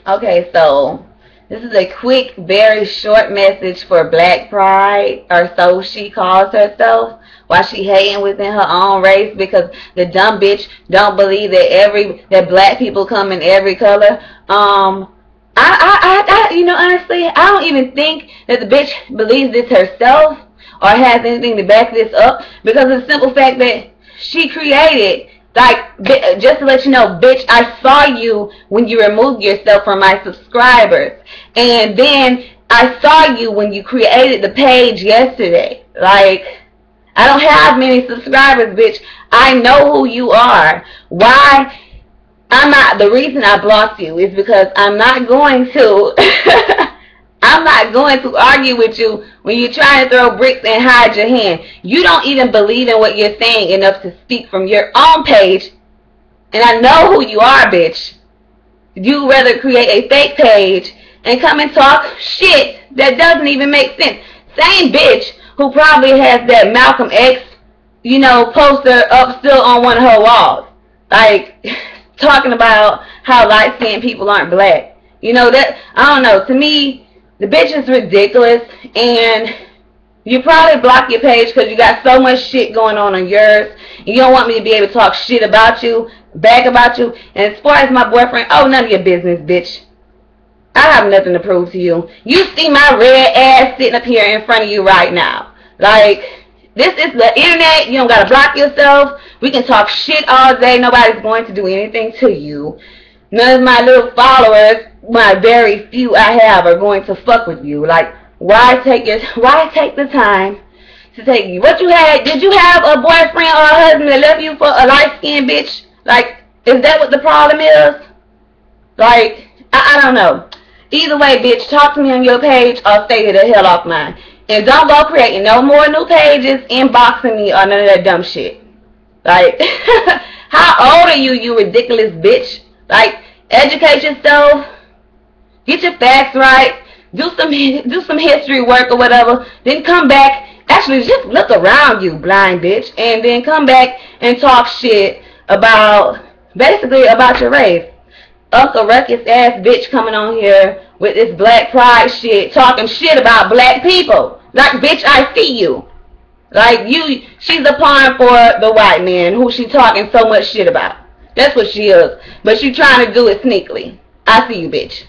Okay, so this is a quick, very short message for Black Pride, or so she calls herself, while she hating within her own race because the dumb bitch don't believe that black people come in every color. You know, honestly, I don't even think that the bitch believes this herself or has anything to back this up, because of the simple fact that she created, like, just to let you know, bitch, I saw you when you removed yourself from my subscribers. And then I saw you when you created the page yesterday. Like, I don't have many subscribers, bitch. I know who you are. Why? The reason I blocked you is because I'm not going to I'm not going to argue with you when you're trying to throw bricks and hide your hand. You don't even believe in what you're saying enough to speak from your own page. And I know who you are, bitch. You'd rather create a fake page and come and talk shit that doesn't even make sense. Same bitch who probably has that Malcolm X, you know, poster up still on one of her walls. Like, talking about how light-skinned people aren't black. You know, that, I don't know, to me, the bitch is ridiculous, and you probably block your page because you got so much shit going on yours. You don't want me to be able to talk shit about you, back about you. And as far as my boyfriend, oh, none of your business, bitch. I have nothing to prove to you. You see my red ass sitting up here in front of you right now. Like, this is the internet. You don't gotta block yourself. We can talk shit all day. Nobody's going to do anything to you. None of my little followers, my very few I have, are going to fuck with you. Like, why take the time to take you? What you had? Did you have a boyfriend or a husband that left you for a light-skinned bitch? Like, is that what the problem is? Like, I don't know. Either way, bitch, talk to me on your page or stay the hell off mine. And don't go creating no more new pages, inboxing me, or none of that dumb shit. Like, how old are you, you ridiculous bitch? Like, educate yourself. Get your facts right. Do some history work or whatever. Then come back. Actually, just look around you, blind bitch. And then come back and talk shit about, basically, about your race. Uncle Ruckus ass bitch coming on here with this Black Pride shit, talking shit about black people. Like, bitch, I see you. Like, she's a pawn for the white man who she talking so much shit about. That's what she is. But she trying to do it sneakily. I see you, bitch.